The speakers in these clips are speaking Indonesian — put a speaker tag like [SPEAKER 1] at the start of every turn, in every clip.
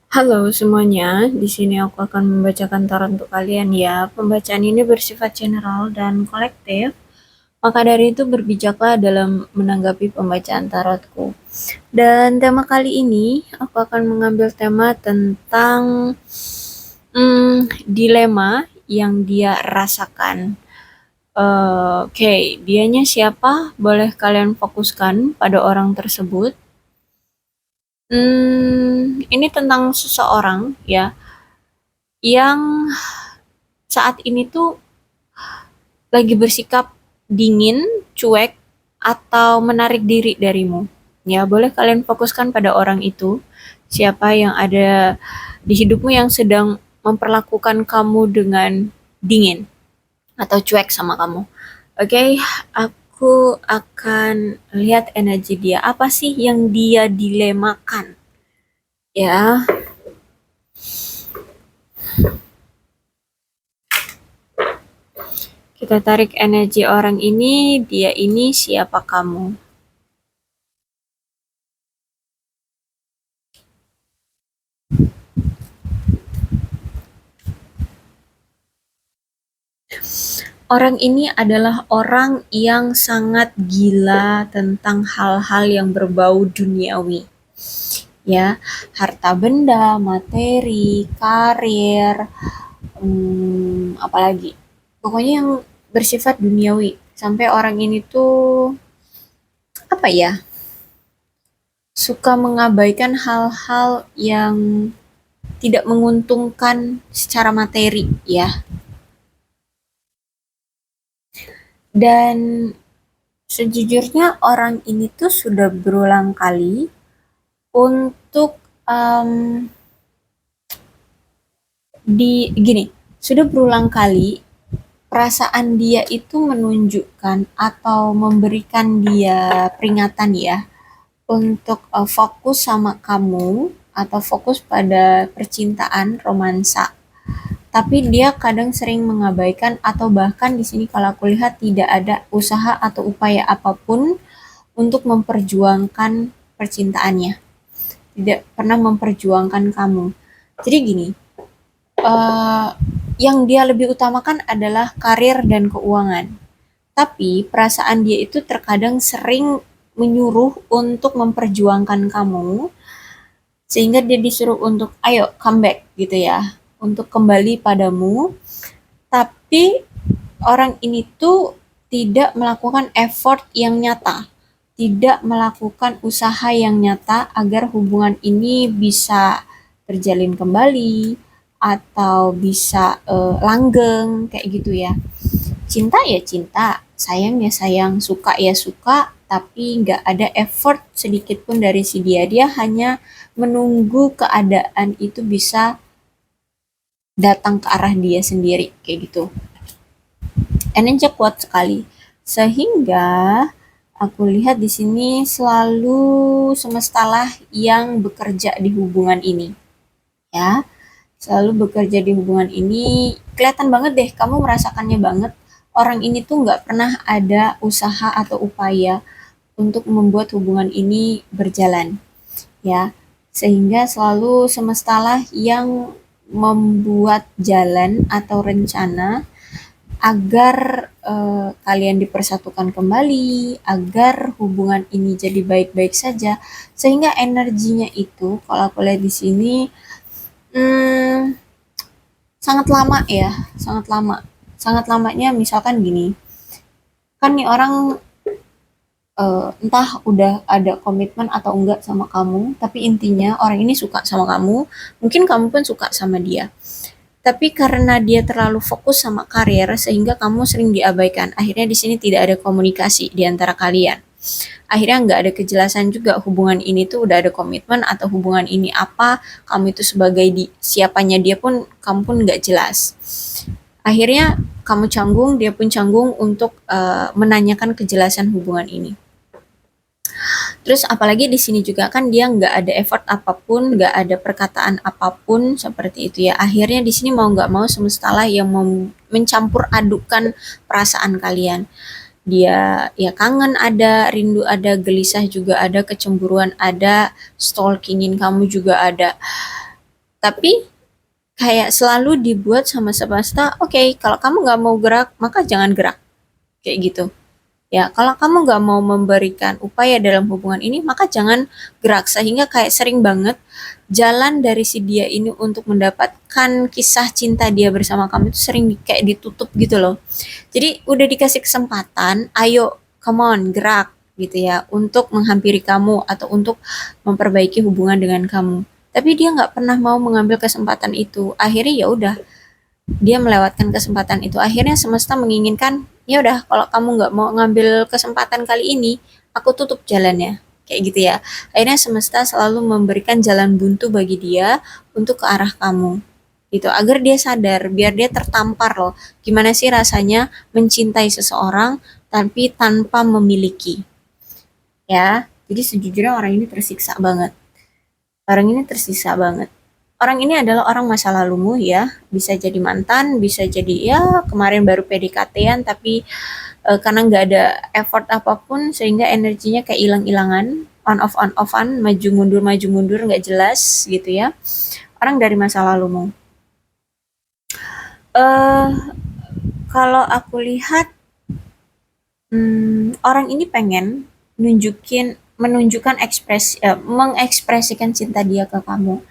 [SPEAKER 1] Halo semuanya, di sini aku akan membacakan tarot untuk kalian ya. Pembacaan ini bersifat general dan kolektif, maka dari itu berbijaklah dalam menanggapi pembacaan tarotku. Dan tema kali ini, aku akan mengambil tema tentang dilema yang dia rasakan. Oke, dianya siapa? Boleh kalian fokuskan pada orang tersebut. Ini tentang seseorang ya yang saat ini tuh lagi bersikap dingin, cuek, atau menarik diri darimu. Ya, boleh kalian fokuskan pada orang itu. Siapa yang ada di hidupmu yang sedang memperlakukan kamu dengan dingin atau cuek sama kamu. Oke, aku akan lihat energi dia. Apa sih yang dia dilemakan? Ya, kita tarik energi orang ini. Dia ini siapa kamu? Orang ini adalah orang yang sangat gila tentang hal-hal yang berbau duniawi. Ya, harta benda, materi, karir, apalagi. Pokoknya yang bersifat duniawi. Sampai orang ini tuh apa ya? Suka mengabaikan hal-hal yang tidak menguntungkan secara materi, ya. Dan sejujurnya orang ini tuh sudah berulang kali untuk em, gini, sudah berulang kali perasaan dia itu menunjukkan atau memberikan dia peringatan ya untuk fokus sama kamu atau fokus pada percintaan romansa. Tapi dia kadang sering mengabaikan atau bahkan di sini kalau aku lihat tidak ada usaha atau upaya apapun untuk memperjuangkan percintaannya. Tidak pernah memperjuangkan kamu. Jadi gini, eh, yang dia lebih utamakan adalah karir dan keuangan. Tapi perasaan dia itu terkadang sering menyuruh untuk memperjuangkan kamu, sehingga dia disuruh untuk ayo come back gitu ya, untuk kembali padamu. Tapi orang ini tuh tidak melakukan effort yang nyata, tidak melakukan usaha yang nyata agar hubungan ini bisa terjalin kembali atau bisa langgeng kayak gitu ya. Cinta ya cinta, sayang ya sayang, suka ya suka, tapi nggak ada effort sedikit pun dari si dia. Dia hanya menunggu keadaan itu bisa datang ke arah dia sendiri kayak gitu. Energinya kuat sekali. Sehingga aku lihat di sini selalu semestalah yang bekerja di hubungan ini. Ya, selalu bekerja di hubungan ini. Kelihatan banget deh, kamu merasakannya banget. Orang ini tuh nggak pernah ada usaha atau upaya untuk membuat hubungan ini berjalan. Ya, sehingga selalu semestalah yang membuat jalan atau rencana agar kalian dipersatukan kembali, agar hubungan ini jadi baik-baik saja, sehingga energinya itu, kalau aku lihat di sini, hmm, sangat lama ya, sangat lama, sangat lamanya. Misalkan gini, kan nih orang entah udah ada komitmen atau enggak sama kamu, tapi intinya orang ini suka sama kamu, mungkin kamu pun suka sama dia. Tapi karena dia terlalu fokus sama karir sehingga kamu sering diabaikan. Akhirnya di sini tidak ada komunikasi di antara kalian. Akhirnya nggak ada kejelasan juga hubungan ini tuh udah ada komitmen atau hubungan ini apa. Kamu itu sebagai siapanya dia pun kamu pun nggak jelas. Akhirnya kamu canggung, dia pun canggung untuk menanyakan kejelasan hubungan ini. Terus apalagi di sini juga kan dia nggak ada effort apapun, nggak ada perkataan apapun seperti itu ya. Akhirnya di sini mau nggak mau semestalah yang mencampur adukan perasaan kalian. Dia ya kangen ada, rindu ada, gelisah juga ada, kecemburuan ada, stalkingin kamu juga ada. Tapi kayak selalu dibuat sama semesta, oke, kalau kamu nggak mau gerak, maka jangan gerak. Kayak gitu. Ya, kalau kamu nggak mau memberikan upaya dalam hubungan ini, maka jangan gerak. Sehingga kayak sering banget jalan dari si dia ini untuk mendapatkan kisah cinta dia bersama kamu itu sering kayak ditutup gitu loh. Jadi udah dikasih kesempatan, ayo, come on, gerak gitu ya, untuk menghampiri kamu atau untuk memperbaiki hubungan dengan kamu. Tapi dia nggak pernah mau mengambil kesempatan itu. Akhirnya ya udah, dia melewatkan kesempatan itu. Akhirnya semesta menginginkan, ya udah kalau kamu nggak mau ngambil kesempatan kali ini, aku tutup jalannya. Kayak gitu ya. Akhirnya semesta selalu memberikan jalan buntu bagi dia untuk ke arah kamu. Gitu, agar dia sadar, biar dia tertampar loh. Gimana sih rasanya mencintai seseorang tapi tanpa memiliki, ya. Jadi sejujurnya orang ini tersiksa banget. Orang ini tersisa banget. Orang ini adalah orang masa lalumu ya, bisa jadi mantan, bisa jadi ya kemarin baru PDKT-an tapi karena nggak ada effort apapun sehingga energinya kayak hilang-hilangan, on offan, maju mundur nggak jelas gitu ya. Orang dari masa lalumu. Eh kalau aku lihat, orang ini pengen menunjukkan mengekspresikan cinta dia ke kamu.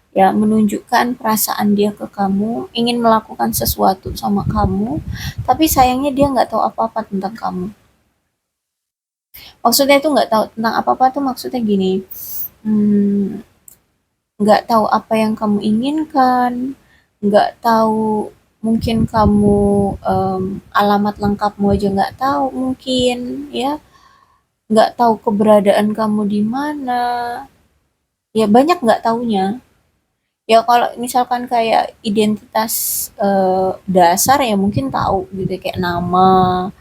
[SPEAKER 1] Ya, menunjukkan perasaan dia ke kamu, ingin melakukan sesuatu sama kamu, tapi sayangnya dia nggak tahu apa-apa tentang kamu. Maksudnya itu nggak tahu tentang apa-apa tuh maksudnya gini, hmm, nggak tahu apa yang kamu inginkan, nggak tahu mungkin kamu alamat lengkapmu aja nggak tahu mungkin ya, nggak tahu keberadaan kamu di mana, ya banyak nggak taunya. Ya kalau misalkan kayak identitas dasar ya mungkin tahu gitu kayak nama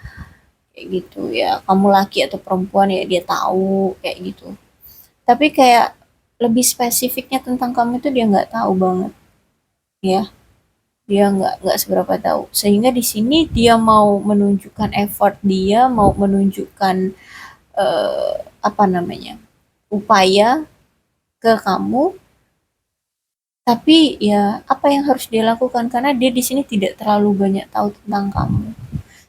[SPEAKER 1] kayak gitu ya. Kamu laki atau perempuan ya dia tahu kayak gitu. Tapi kayak lebih spesifiknya tentang kamu itu dia nggak tahu banget ya. Dia nggak seberapa tahu. Sehingga di sini dia mau menunjukkan effort dia, mau menunjukkan apa namanya? Upaya ke kamu, tapi ya apa yang harus dia lakukan karena dia di sini tidak terlalu banyak tahu tentang kamu.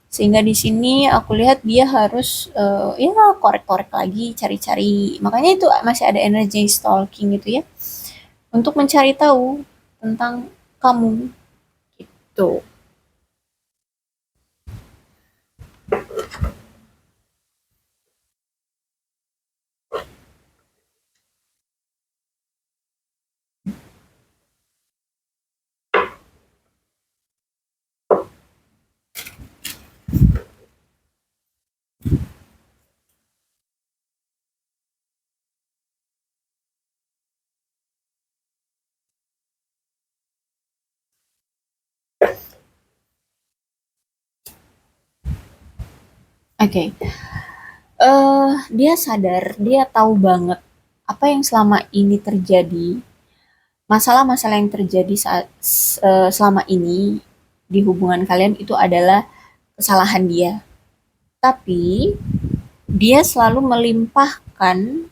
[SPEAKER 1] Sehingga di sini aku lihat dia harus ya korek-korek lagi, cari-cari. Makanya itu masih ada energi stalking gitu ya untuk mencari tahu tentang kamu gitu. Oke, dia sadar, dia tahu banget apa yang selama ini terjadi, masalah-masalah yang terjadi selama ini di hubungan kalian itu adalah kesalahan dia. Tapi dia selalu melimpahkan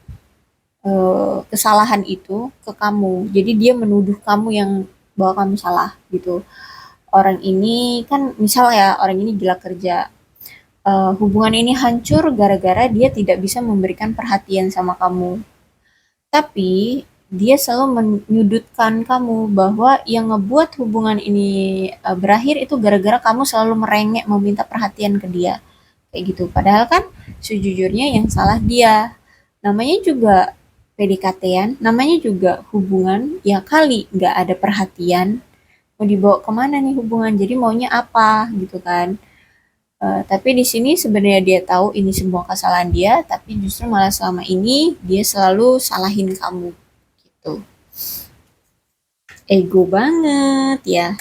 [SPEAKER 1] kesalahan itu ke kamu. Jadi dia menuduh kamu yang bahwa kamu salah gitu. Orang ini kan misal ya orang ini gila kerja. Hubungan ini hancur gara-gara dia tidak bisa memberikan perhatian sama kamu. Tapi dia selalu menyudutkan kamu bahwa yang ngebuat hubungan ini berakhir itu gara-gara kamu selalu merengek meminta perhatian ke dia. Kayak gitu. Padahal kan sejujurnya yang salah dia. Namanya juga PDKT-an, namanya juga hubungan, ya kali nggak ada perhatian, mau dibawa kemana nih hubungan, jadi maunya apa gitu kan. Tapi di sini sebenarnya dia tahu ini semua kesalahan dia, tapi justru malah selama ini dia selalu salahin kamu gitu. Ego banget ya.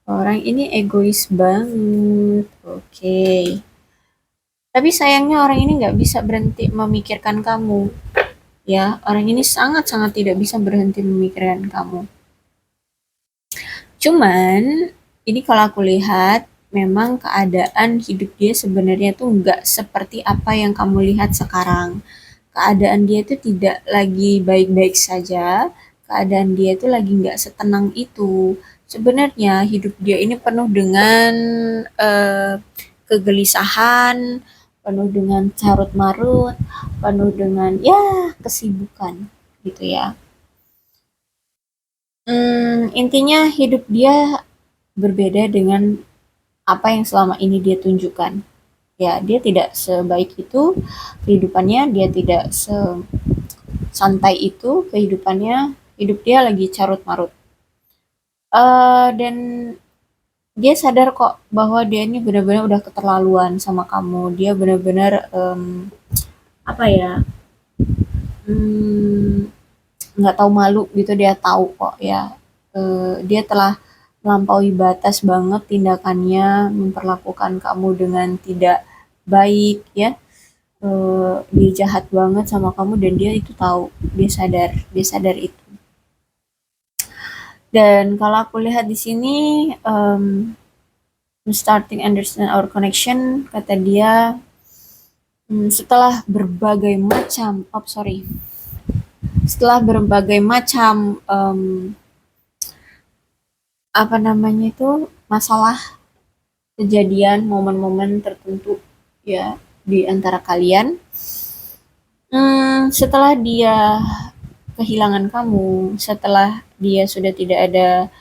[SPEAKER 1] Orang ini egois banget. Oke. Tapi sayangnya orang ini nggak bisa berhenti memikirkan kamu. Ya, orang ini sangat-sangat tidak bisa berhenti memikirkan kamu. Cuman, ini kalau aku lihat, memang keadaan hidup dia sebenarnya tuh nggak seperti apa yang kamu lihat sekarang. Keadaan dia itu tidak lagi baik-baik saja, keadaan dia itu lagi nggak setenang itu. Sebenarnya hidup dia ini penuh dengan eh, kegelisahan, penuh dengan carut marut, penuh dengan ya kesibukan gitu ya. Intinya hidup dia berbeda dengan apa yang selama ini dia tunjukkan. Ya, dia tidak sebaik itu kehidupannya, dia tidak sesantai itu kehidupannya, hidup dia lagi carut marut. Dan dia sadar kok bahwa dia ini benar-benar udah keterlaluan sama kamu. Dia benar-benar apa ya? mm, nggak tahu malu gitu, dia tahu kok ya. Dia telah melampaui batas banget tindakannya, memperlakukan kamu dengan tidak baik ya. Dia jahat banget sama kamu dan dia itu tahu, dia sadar itu. Dan kalau aku lihat di sini, starting understand our connection, kata dia, setelah berbagai macam, oh sorry, setelah berbagai macam apa namanya itu masalah, kejadian, momen-momen tertentu ya di antara kalian, setelah dia kehilangan kamu, setelah dia sudah tidak ada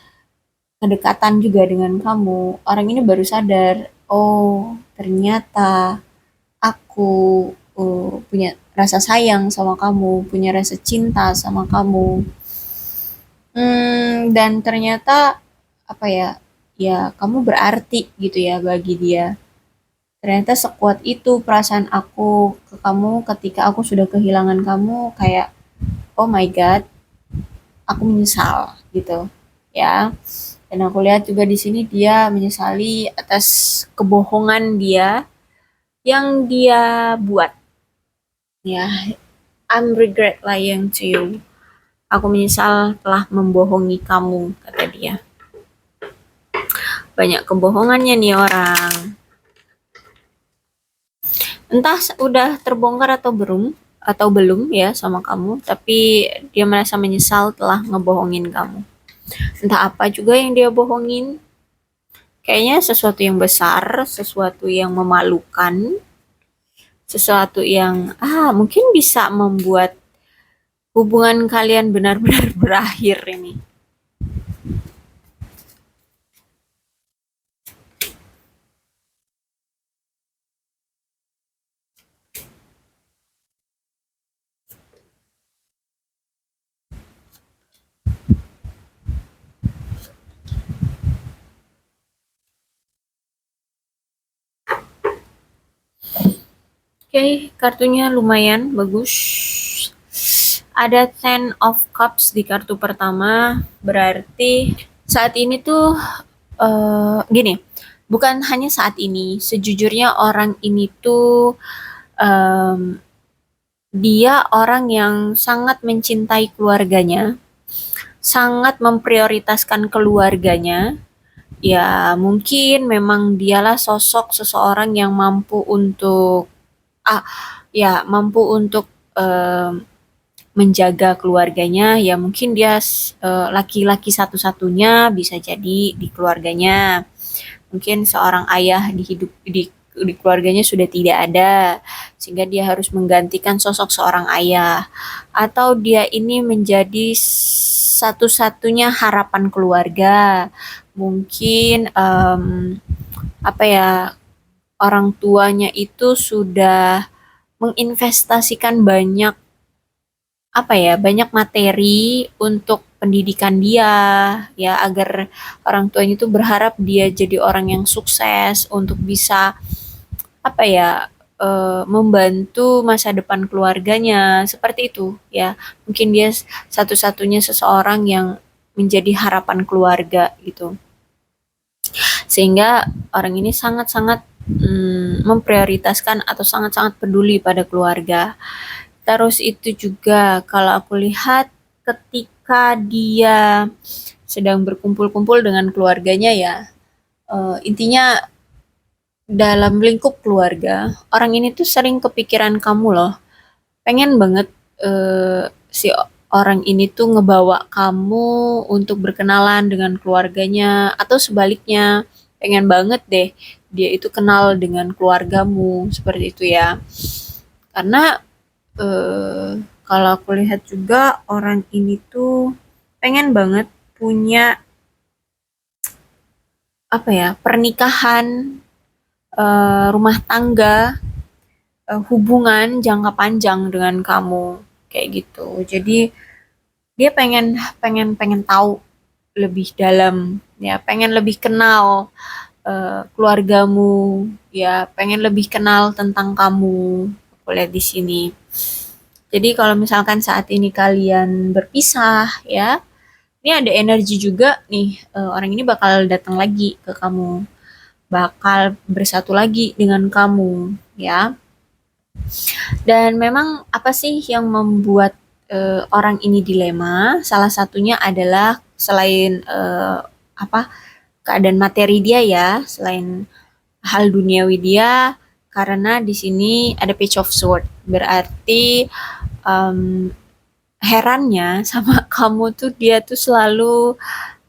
[SPEAKER 1] kedekatan juga dengan kamu, orang ini baru sadar, oh ternyata aku punya rasa sayang sama kamu, punya rasa cinta sama kamu. Dan ternyata apa ya? Ya kamu berarti gitu ya bagi dia. Ternyata sekuat itu perasaan aku ke kamu ketika aku sudah kehilangan kamu, kayak oh my god, aku menyesal gitu ya. Dan aku lihat juga di sini dia menyesali atas kebohongan dia yang dia buat ya. I'm regret lying to you. Aku menyesal telah membohongi kamu, kata dia. Banyak kebohongannya nih orang. Entah udah terbongkar atau belum ya sama kamu, tapi dia merasa menyesal telah ngebohongin kamu. Entah apa juga yang dia bohongin. Kayaknya sesuatu yang besar, sesuatu yang memalukan, sesuatu yang mungkin bisa membuat hubungan kalian benar-benar berakhir ini. Oke, kartunya lumayan bagus. Ada Ten of Cups di kartu pertama, berarti saat ini tuh gini, bukan hanya saat ini. Sejujurnya orang ini tuh em, dia orang yang sangat mencintai keluarganya, sangat memprioritaskan keluarganya. Ya, mungkin memang dialah sosok seseorang yang mampu untuk ah ya mampu untuk em, menjaga keluarganya, ya mungkin dia laki-laki satu-satunya bisa jadi di keluarganya. Mungkin seorang ayah di keluarganya sudah tidak ada, sehingga dia harus menggantikan sosok seorang ayah, atau dia ini menjadi satu-satunya harapan keluarga. Mungkin apa ya, orang tuanya itu sudah menginvestasikan banyak apa ya, banyak materi untuk pendidikan dia ya, agar orang tuanya itu berharap dia jadi orang yang sukses untuk bisa apa ya, membantu masa depan keluarganya seperti itu ya. Mungkin dia satu-satunya seseorang yang menjadi harapan keluarga gitu, sehingga orang ini sangat-sangat memprioritaskan atau sangat-sangat peduli pada keluarga. Terus itu juga kalau aku lihat ketika dia sedang berkumpul-kumpul dengan keluarganya ya, intinya dalam lingkup keluarga, orang ini tuh sering kepikiran kamu loh. Pengen banget si orang ini tuh ngebawa kamu untuk berkenalan dengan keluarganya atau sebaliknya pengen banget deh dia itu kenal dengan keluargamu seperti itu ya. Karena eh, kalau aku lihat juga orang ini tuh pengen banget punya apa ya pernikahan, rumah tangga, hubungan jangka panjang dengan kamu kayak gitu. Jadi dia pengen pengen pengen tahu lebih dalam ya, pengen lebih kenal keluargamu ya, pengen lebih kenal tentang kamu. Aku lihat di sini. Jadi kalau misalkan saat ini kalian berpisah ya, ini ada energi juga nih, orang ini bakal datang lagi ke kamu, bakal bersatu lagi dengan kamu ya. Dan memang apa sih yang membuat orang ini dilema? Salah satunya adalah selain apa keadaan materi dia ya, selain hal duniawi dia, karena di sini ada Page of Sword, berarti em, herannya sama kamu tuh dia tuh selalu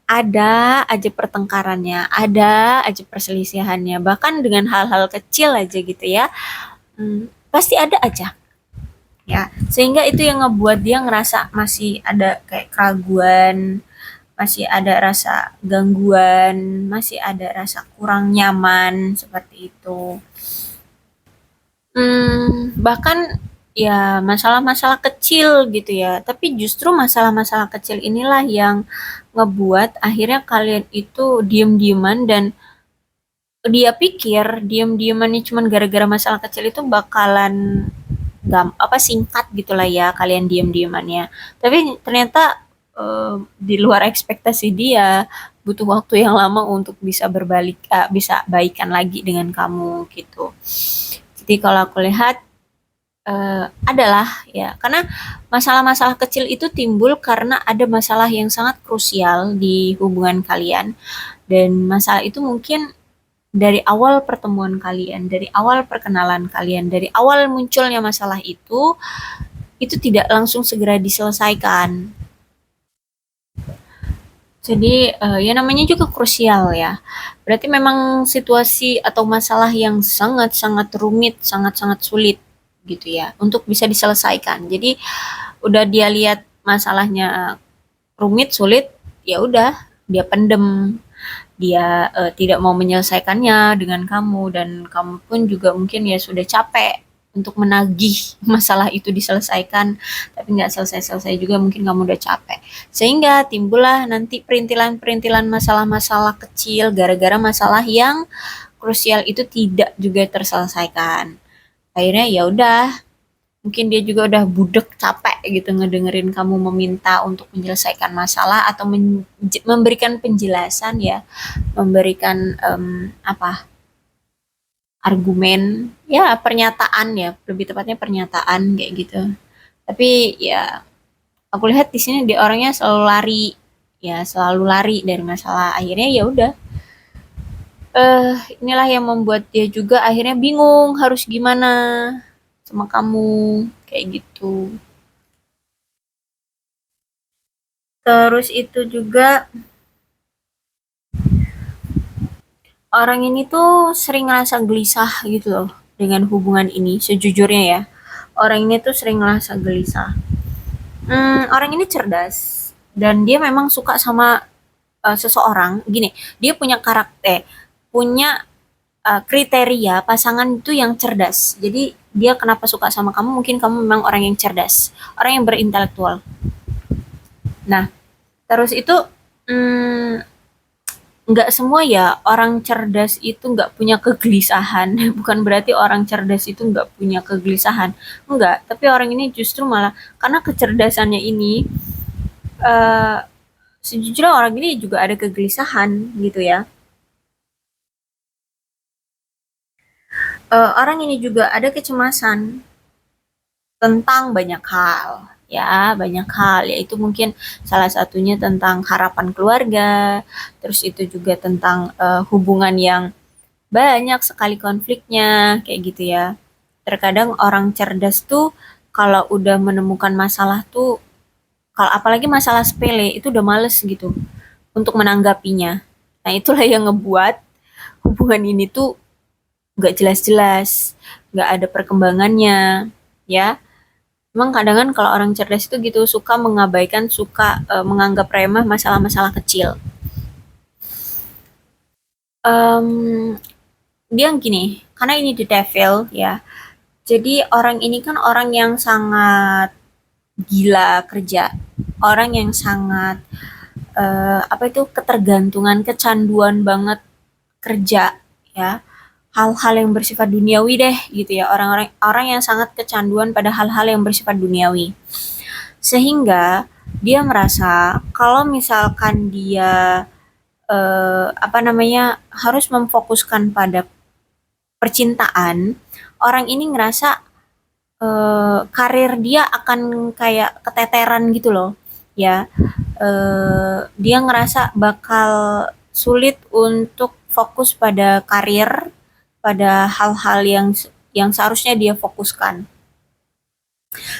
[SPEAKER 1] ada aja pertengkarannya, ada aja perselisihannya, bahkan dengan hal-hal kecil aja gitu ya. Pasti ada aja ya, sehingga itu yang ngebuat dia ngerasa masih ada kayak keraguan, masih ada rasa gangguan, masih ada rasa kurang nyaman seperti itu. Bahkan ya masalah-masalah kecil gitu ya, tapi justru masalah-masalah kecil inilah yang ngebuat akhirnya kalian itu diem-dieman, dan dia pikir diem-diemannya cuman gara-gara masalah kecil itu bakalan singkat gitulah ya kalian diem-diemannya. Tapi ternyata di luar ekspektasi dia, butuh waktu yang lama untuk bisa berbalik, bisa baikan lagi dengan kamu gitu. Jadi kalau aku lihat adalah ya, karena masalah-masalah kecil itu timbul karena ada masalah yang sangat krusial di hubungan kalian, dan masalah itu mungkin dari awal pertemuan kalian, dari awal perkenalan kalian, dari awal munculnya masalah itu tidak langsung segera diselesaikan. Jadi ya namanya juga krusial ya. Berarti memang situasi atau masalah yang sangat-sangat rumit, sangat-sangat sulit gitu ya untuk bisa diselesaikan. Jadi udah dia lihat masalahnya rumit, sulit, ya udah dia pendem, dia tidak mau menyelesaikannya dengan kamu, dan kamu pun juga mungkin ya sudah capek untuk menagih masalah itu diselesaikan, tapi nggak selesai-selesai juga, mungkin kamu udah capek. Sehingga timbullah nanti perintilan-perintilan masalah-masalah kecil gara-gara masalah yang krusial itu tidak juga terselesaikan. Akhirnya ya udah, mungkin dia juga udah budek capek gitu ngedengerin kamu meminta untuk menyelesaikan masalah atau memberikan penjelasan ya, memberikan argumen ya, pernyataan ya, lebih tepatnya pernyataan kayak gitu. Tapi ya aku lihat di sini dia orangnya selalu lari, ya selalu lari dari masalah. Akhirnya ya udah, inilah yang membuat dia juga akhirnya bingung harus gimana sama kamu kayak gitu. Terus itu juga orang ini tuh sering ngerasa gelisah gitu loh dengan hubungan ini, sejujurnya ya. Orang ini tuh sering ngerasa gelisah. Orang ini cerdas dan dia memang suka sama seseorang. Gini, dia punya karakter, punya kriteria pasangan itu yang cerdas. Jadi dia kenapa suka sama kamu? Mungkin kamu memang orang yang cerdas, orang yang berintelektual. Nah, terus itu mm, nggak semua ya orang cerdas itu nggak punya kegelisahan. Bukan berarti orang cerdas itu nggak punya kegelisahan. Enggak, tapi orang ini justru malah karena kecerdasannya ini, eh, sejujurnya orang ini juga ada kegelisahan gitu ya. Orang ini juga ada kecemasan tentang banyak hal, ya banyak hal, yaitu mungkin salah satunya tentang harapan keluarga, terus itu juga tentang hubungan yang banyak sekali konfliknya kayak gitu ya. Terkadang orang cerdas tuh kalau udah menemukan masalah tuh Kalau apalagi masalah sepele itu udah males gitu untuk menanggapinya. Nah, itulah yang ngebuat hubungan ini tuh nggak jelas-jelas, nggak ada perkembangannya, ya. Emang kadang kan kalau orang cerdas itu gitu suka mengabaikan, suka menganggap remeh masalah-masalah kecil. Em, dia gini, karena ini the devil ya. Jadi orang ini kan orang yang sangat gila kerja, orang yang sangat apa itu ketergantungan, kecanduan banget kerja ya. Hal-hal yang bersifat duniawi deh gitu ya. Orang-orang orang yang sangat kecanduan pada hal-hal yang bersifat duniawi. Sehingga dia merasa kalau misalkan dia apa namanya harus memfokuskan pada percintaan, orang ini ngerasa karir dia akan kayak keteteran gitu loh, ya. Dia ngerasa bakal sulit untuk fokus pada karir, pada hal-hal yang seharusnya dia fokuskan.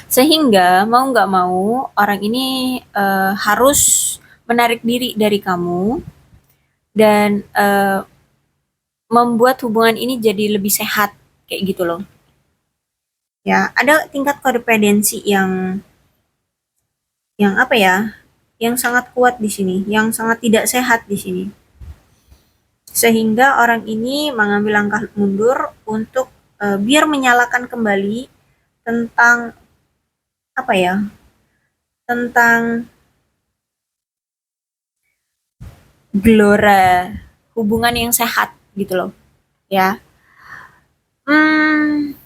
[SPEAKER 1] Sehingga mau nggak mau orang ini harus menarik diri dari kamu dan membuat hubungan ini jadi lebih sehat kayak gitu loh. Ya, ada tingkat kodependensi yang apa ya? Yang sangat kuat di sini, yang sangat tidak sehat di sini. Sehingga orang ini mengambil langkah mundur untuk biar menyalakan kembali tentang apa ya? Tentang gelora hubungan yang sehat gitu loh, ya. Hmm,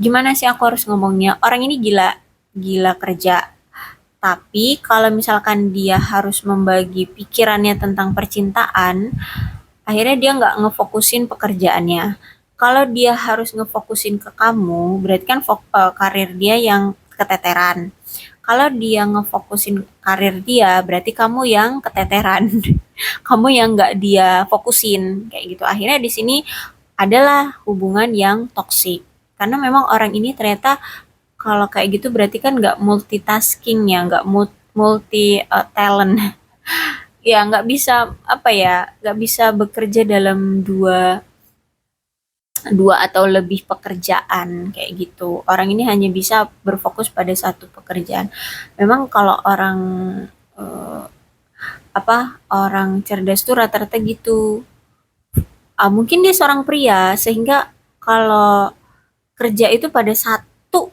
[SPEAKER 1] gimana sih aku harus ngomongnya? Orang ini gila, gila kerja. Tapi kalau misalkan dia harus membagi pikirannya tentang percintaan, akhirnya dia nggak ngefokusin pekerjaannya. Kalau dia harus ngefokusin ke kamu, berarti kan karir dia yang keteteran. Kalau dia ngefokusin karir dia, berarti kamu yang keteteran. Kamu yang nggak dia fokusin, kayak gitu. Akhirnya di sini adalah hubungan yang toksik. Karena memang orang ini ternyata kalau kayak gitu berarti kan nggak multitasking ya, nggak multi talent. Ya nggak bisa apa ya, nggak bisa bekerja dalam dua dua atau lebih pekerjaan kayak gitu. Orang ini hanya bisa berfokus pada satu pekerjaan. Memang kalau orang eh, apa orang cerdas tuh rata-rata gitu. Mungkin dia seorang pria sehingga kalau kerja itu pada satu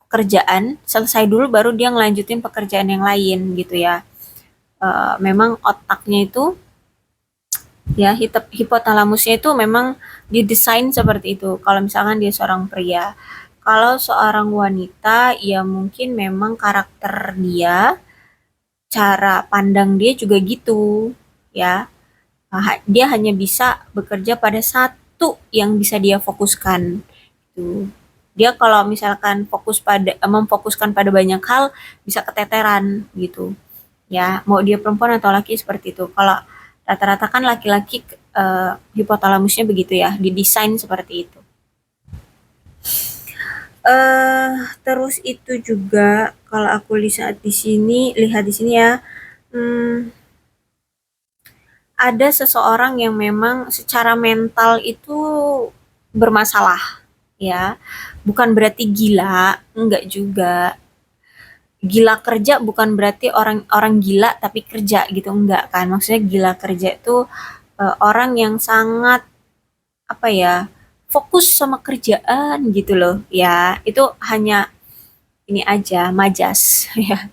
[SPEAKER 1] pekerjaan selesai dulu baru dia ngelanjutin pekerjaan yang lain gitu ya. Memang otaknya itu ya hipotalamusnya itu memang didesain seperti itu. Kalau misalkan dia seorang pria, kalau seorang wanita ya mungkin memang karakter dia, cara pandang dia juga gitu ya. Dia hanya bisa bekerja pada satu yang bisa dia fokuskan gitu. Dia kalau misalkan memfokuskan pada banyak hal bisa keteteran gitu ya, mau dia perempuan atau laki seperti itu. Kalau rata-rata kan laki-laki hipotalamusnya begitu ya, didesain seperti itu. Terus itu juga kalau aku lihat di sini ya, hmm, ada seseorang yang memang secara mental itu bermasalah ya, bukan berarti gila, enggak juga. Gila kerja bukan berarti orang orang gila tapi kerja gitu, enggak kan. Maksudnya gila kerja itu orang yang sangat apa ya, fokus sama kerjaan gitu loh ya. Itu hanya ini aja majas ya.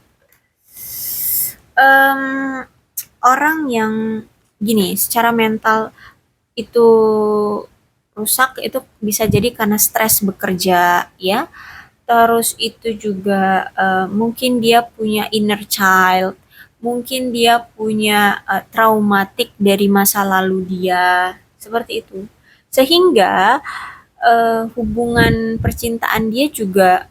[SPEAKER 1] Em, orang yang gini secara mental itu rusak itu bisa jadi karena stres bekerja ya. Terus itu juga mungkin dia punya inner child, mungkin dia punya traumatik dari masa lalu dia, seperti itu. Sehingga hubungan percintaan dia juga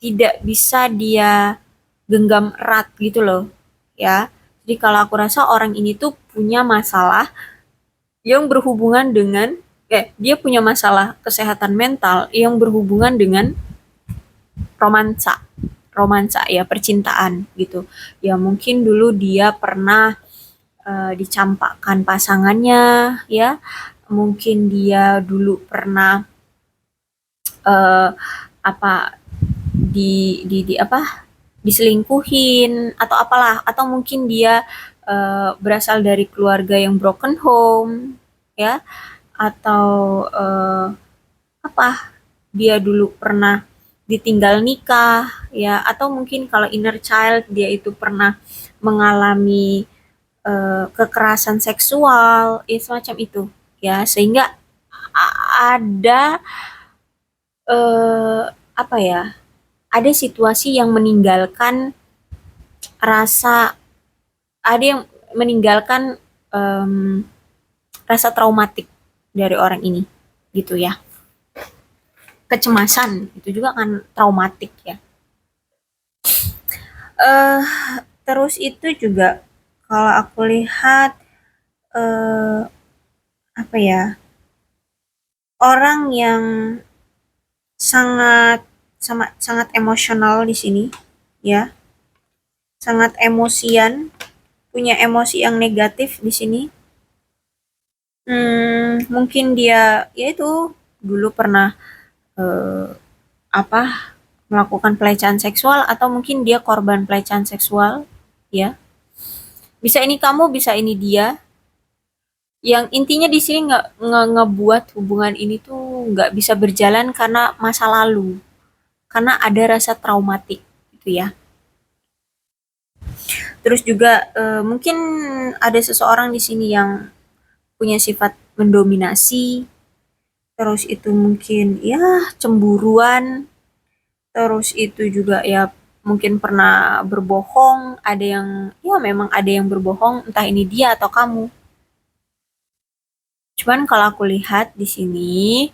[SPEAKER 1] tidak bisa dia genggam erat gitu loh, ya. Jadi kalau aku rasa orang ini tuh punya masalah yang berhubungan dengan dia punya masalah kesehatan mental yang berhubungan dengan romansa. romansa ya, percintaan gitu. Ya mungkin dulu dia pernah dicampakkan pasangannya ya, mungkin dia dulu pernah eh, apa di apa diselingkuhin atau apalah, atau mungkin dia berasal dari keluarga yang broken home ya, atau apa dia dulu pernah ditinggal nikah ya, atau mungkin kalau inner child dia itu pernah mengalami kekerasan seksual ya, semacam itu ya, sehingga ada eh, apa ya, ada situasi yang meninggalkan rasa, ada yang meninggalkan em, rasa traumatik dari orang ini gitu ya. Kecemasan itu juga kan traumatik ya. eh Terus itu juga kalau aku lihat eh apa ya, orang yang sangat sangat emosional di sini ya, sangat emosian, punya emosi yang negatif di sini. Mungkin dia ya itu dulu pernah eh, apa melakukan pelecehan seksual, atau mungkin dia korban pelecehan seksual ya. Bisa ini kamu, bisa ini dia. Yang intinya di sini ngebuat hubungan ini tuh nggak bisa berjalan karena masa lalu, karena ada rasa traumatik gitu ya. Terus juga mungkin ada seseorang di sini yang punya sifat mendominasi, terus itu mungkin ya cemburuan, terus itu juga ya mungkin pernah berbohong, ada yang ya memang ada yang berbohong, entah ini dia atau kamu. Cuman kalau aku lihat di sini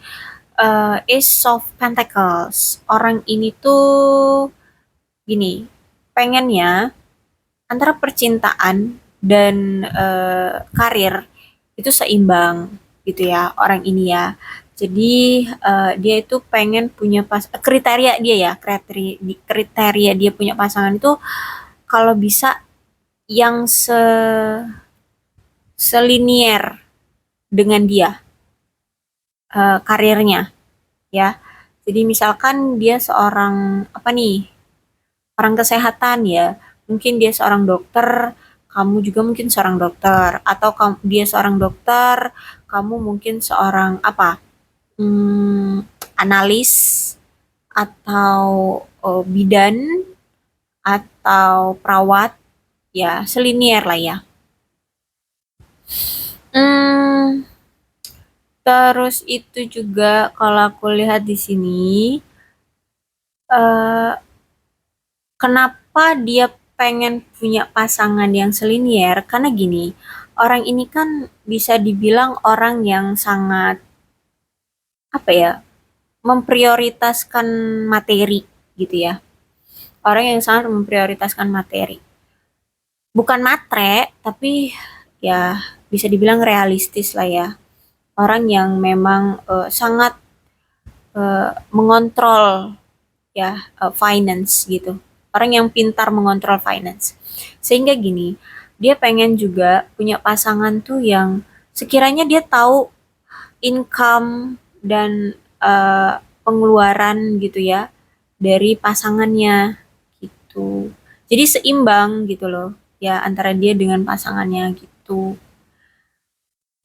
[SPEAKER 1] Ace of Pentacles, orang ini tuh gini, pengennya antara percintaan dan karir itu seimbang gitu ya, orang ini ya. Jadi dia itu pengen punya kriteria dia ya, kriteria dia punya pasangan itu kalau bisa yang selinier dengan dia karirnya ya. Jadi misalkan dia seorang apa nih, orang kesehatan ya, mungkin dia seorang dokter, kamu juga mungkin seorang dokter, atau dia seorang dokter, kamu mungkin seorang apa, analis, atau bidan, atau perawat, ya selinier lah ya. Hmm, Terus itu juga kalau aku lihat di sini, eh, kenapa dia pengen punya pasangan yang selinier? Karena gini, orang ini kan bisa dibilang orang yang sangat apa ya, memprioritaskan materi gitu ya. Orang yang sangat memprioritaskan materi. Bukan matre, tapi ya bisa dibilang realistis lah ya. Orang yang memang sangat mengontrol ya finance gitu. Orang yang pintar mengontrol finance. Sehingga gini, dia pengen juga punya pasangan tuh yang sekiranya dia tahu income dan pengeluaran gitu ya dari pasangannya gitu. Jadi seimbang gitu loh ya antara dia dengan pasangannya gitu.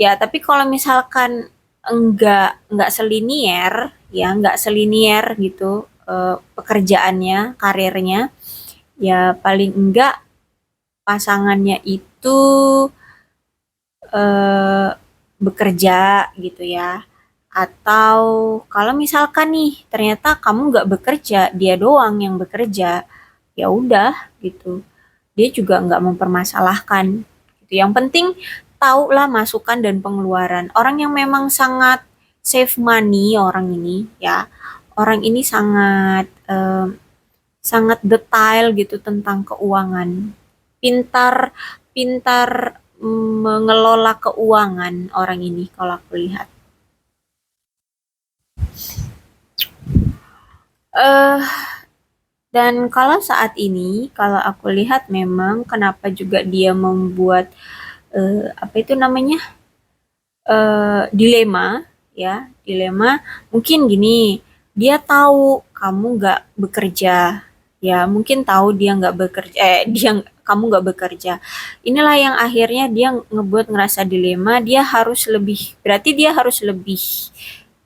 [SPEAKER 1] Ya, tapi kalau misalkan enggak selinier ya, enggak selinier gitu pekerjaannya, karirnya, ya paling enggak pasangannya itu eh, bekerja gitu ya. Atau kalau misalkan nih ternyata kamu nggak bekerja, dia doang yang bekerja, ya udah gitu. Dia juga nggak mempermasalahkan. Gitu. Yang penting tahulah masukan dan pengeluaran. Orang yang memang sangat save money orang ini ya. Orang ini sangat sangat detail gitu tentang keuangan. Pintar pintar mengelola keuangan orang ini kalau aku lihat. Eh Dan kalau saat ini, kalau aku lihat memang kenapa juga dia membuat apa itu namanya dilema, ya dilema. Mungkin gini, dia tahu kamu nggak bekerja, ya mungkin tahu dia nggak bekerja, kamu nggak bekerja. Inilah yang akhirnya dia ngebuat ngerasa dilema. Dia harus lebih, berarti dia harus lebih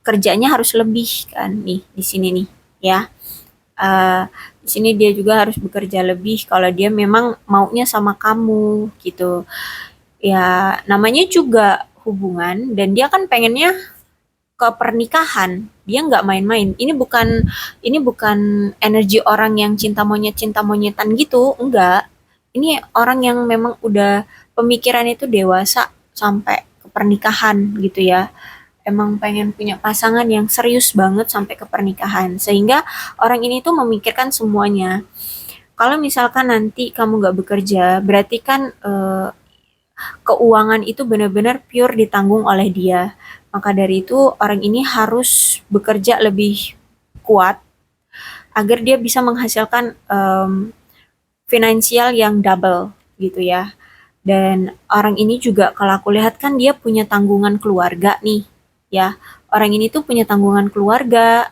[SPEAKER 1] kerjanya harus lebih kan nih di sini nih, ya. Eh, di sini dia juga harus bekerja lebih kalau dia memang maunya sama kamu gitu. Ya, namanya juga hubungan dan dia kan pengennya ke pernikahan. Dia nggak main-main. Ini bukan energi orang yang cinta monyetan gitu, enggak. Ini orang yang memang udah pemikiran itu dewasa sampai ke pernikahan gitu ya. Emang pengen punya pasangan yang serius banget sampai ke pernikahan. Sehingga orang ini tuh memikirkan semuanya. Kalau misalkan nanti kamu nggak bekerja, berarti kan keuangan itu benar-benar pure ditanggung oleh dia. Maka dari itu orang ini harus bekerja lebih kuat agar dia bisa menghasilkan finansial yang double gitu ya. Dan orang ini juga kalau aku lihat kan dia punya tanggungan keluarga nih ya. Orang ini tuh punya tanggungan keluarga.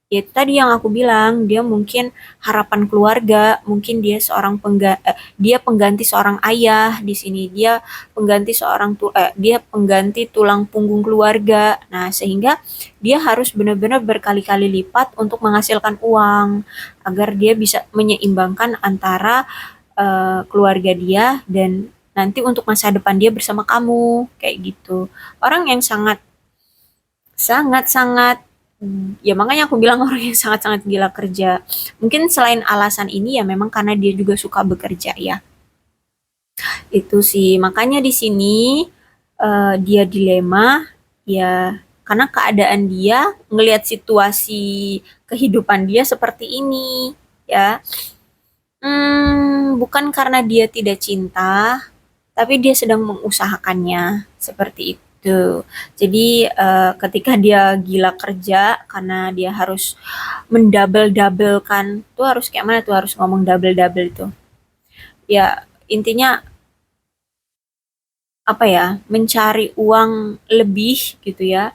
[SPEAKER 1] Ya itu tadi yang aku bilang, dia mungkin harapan keluarga, mungkin dia pengganti seorang ayah di sini, dia pengganti tulang punggung keluarga. Nah, sehingga dia harus benar-benar berkali-kali lipat untuk menghasilkan uang agar dia bisa menyeimbangkan antara keluarga dia dan nanti untuk masa depan dia bersama kamu kayak gitu. Orang yang sangat sangat sangat ya makanya aku bilang orang yang sangat-sangat gila kerja. Mungkin selain alasan ini ya memang karena dia juga suka bekerja ya. Itu sih. Makanya di sini dia dilema ya karena keadaan dia ngelihat situasi kehidupan dia seperti ini ya. Bukan karena dia tidak cinta, tapi dia sedang mengusahakannya seperti itu. Jadi ketika dia gila kerja karena dia harus mendouble-doublekan, tuh harus kayak mana tuh harus ngomong double-double itu. Ya intinya apa ya, mencari uang lebih gitu ya.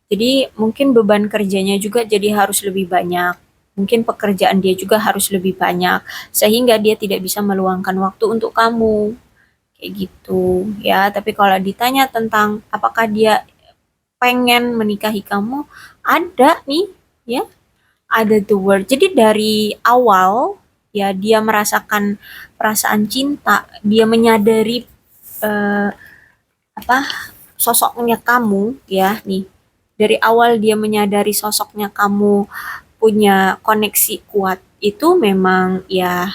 [SPEAKER 1] Jadi mungkin beban kerjanya juga jadi harus lebih banyak. Mungkin pekerjaan dia juga harus lebih banyak sehingga dia tidak bisa meluangkan waktu untuk kamu. Kayak gitu ya. Tapi kalau ditanya tentang apakah dia pengen menikahi kamu, ada nih ya, ada the word. Jadi dari awal ya dia merasakan perasaan cinta, dia menyadari eh, apa sosoknya kamu ya nih. Dari awal dia menyadari sosoknya kamu punya koneksi kuat itu memang ya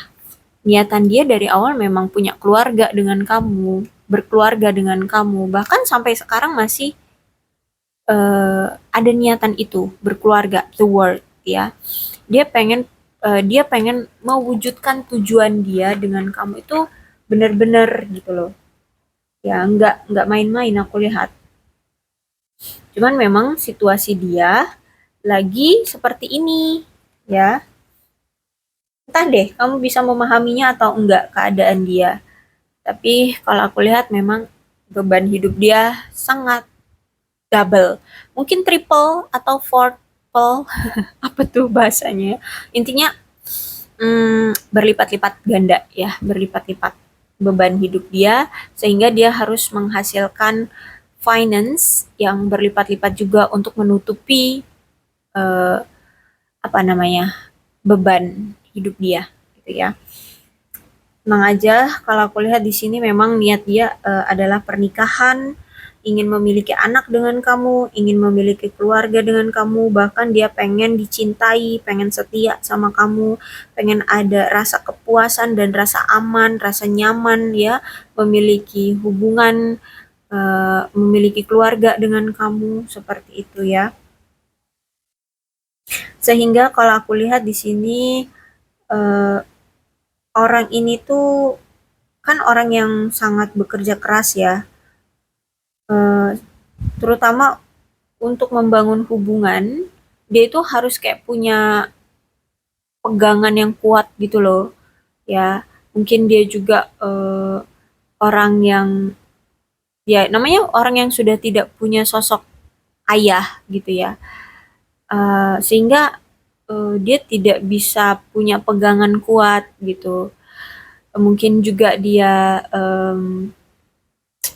[SPEAKER 1] niatan dia dari awal memang punya keluarga dengan kamu, berkeluarga dengan kamu, bahkan sampai sekarang masih ada niatan itu berkeluarga, the word ya. Dia pengen mewujudkan tujuan dia dengan kamu itu benar-benar gitu loh. Ya nggak main-main aku lihat. Cuman memang situasi dia lagi seperti ini ya. Entah deh kamu bisa memahaminya atau enggak keadaan dia. Tapi kalau aku lihat memang beban hidup dia sangat double. Mungkin triple atau fourple. Apa tuh bahasanya? Intinya berlipat-lipat ganda ya, berlipat-lipat beban hidup dia sehingga dia harus menghasilkan finance yang berlipat-lipat juga untuk menutupi eh, apa namanya beban hidup dia gitu ya. Tenang aja, kalau aku lihat di sini memang niat dia adalah pernikahan, ingin memiliki anak dengan kamu, ingin memiliki keluarga dengan kamu, bahkan dia pengen dicintai, pengen setia sama kamu, pengen ada rasa kepuasan dan rasa aman, rasa nyaman ya, memiliki hubungan, memiliki keluarga dengan kamu, seperti itu ya. Sehingga kalau aku lihat di sini eh, orang ini tuh kan orang yang sangat bekerja keras ya, eh, terutama untuk membangun hubungan, dia itu harus kayak punya pegangan yang kuat gitu loh, ya. Mungkin dia juga orang yang, ya namanya orang yang sudah tidak punya sosok ayah gitu ya. Sehingga dia tidak bisa punya pegangan kuat gitu. Mungkin juga dia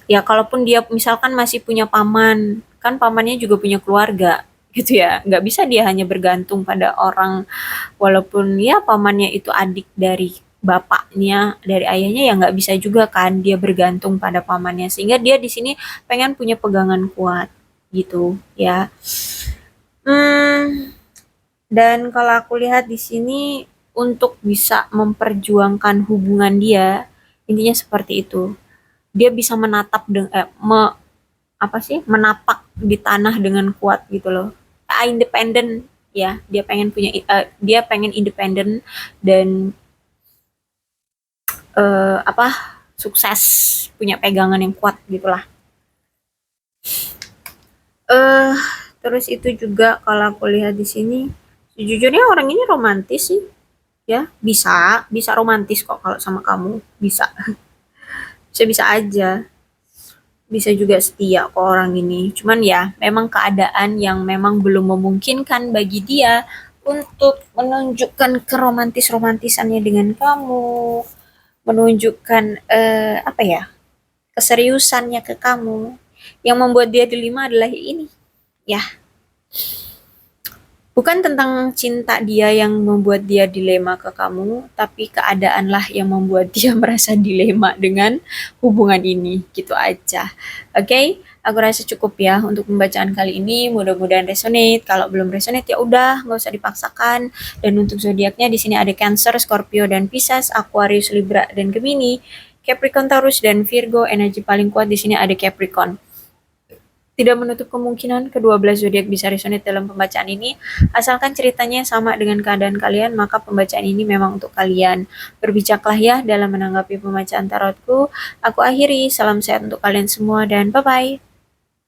[SPEAKER 1] ya kalaupun dia misalkan masih punya paman, kan pamannya juga punya keluarga gitu ya. Nggak bisa dia hanya bergantung pada orang, walaupun ya pamannya itu adik dari bapaknya, dari ayahnya, ya nggak bisa juga kan dia bergantung pada pamannya. Sehingga dia di sini pengen punya pegangan kuat gitu ya. Hmm, dan kalau aku lihat di sini untuk bisa memperjuangkan hubungan dia, intinya seperti itu. Dia bisa menatap apa sih? Menapak di tanah dengan kuat gitu loh. Independen ya, dia pengen independen dan apa? Sukses, punya pegangan yang kuat gitulah. Eh terus itu juga kalau aku lihat di sini, sejujurnya orang ini romantis sih, ya. Bisa, bisa romantis kok kalau sama kamu, bisa. Bisa-bisa aja. Bisa juga setia kok orang ini. Cuman ya, memang keadaan yang memang belum memungkinkan bagi dia untuk menunjukkan keromantis-romantisannya dengan kamu, menunjukkan apa ya, keseriusannya ke kamu. Yang membuat dia dilema adalah ini, ya. Bukan tentang cinta dia yang membuat dia dilema ke kamu, tapi keadaanlah yang membuat dia merasa dilema dengan hubungan ini. Gitu aja. Oke, okay? Aku rasa cukup ya untuk pembacaan kali ini. Mudah-mudahan resonate. Kalau belum resonate ya udah, nggak usah dipaksakan. Dan untuk zodiaknya di sini ada Cancer, Scorpio dan Pisces, Aquarius, Libra dan Gemini, Capricorn, Taurus dan Virgo. Energi paling kuat di sini ada Capricorn. Tidak menutup kemungkinan kedua belas zodiak bisa resonate dalam pembacaan ini. Asalkan ceritanya sama dengan keadaan kalian, maka pembacaan ini memang untuk kalian. Berbijaklah ya dalam menanggapi pembacaan tarotku. Aku akhiri, salam sehat untuk kalian semua dan bye-bye.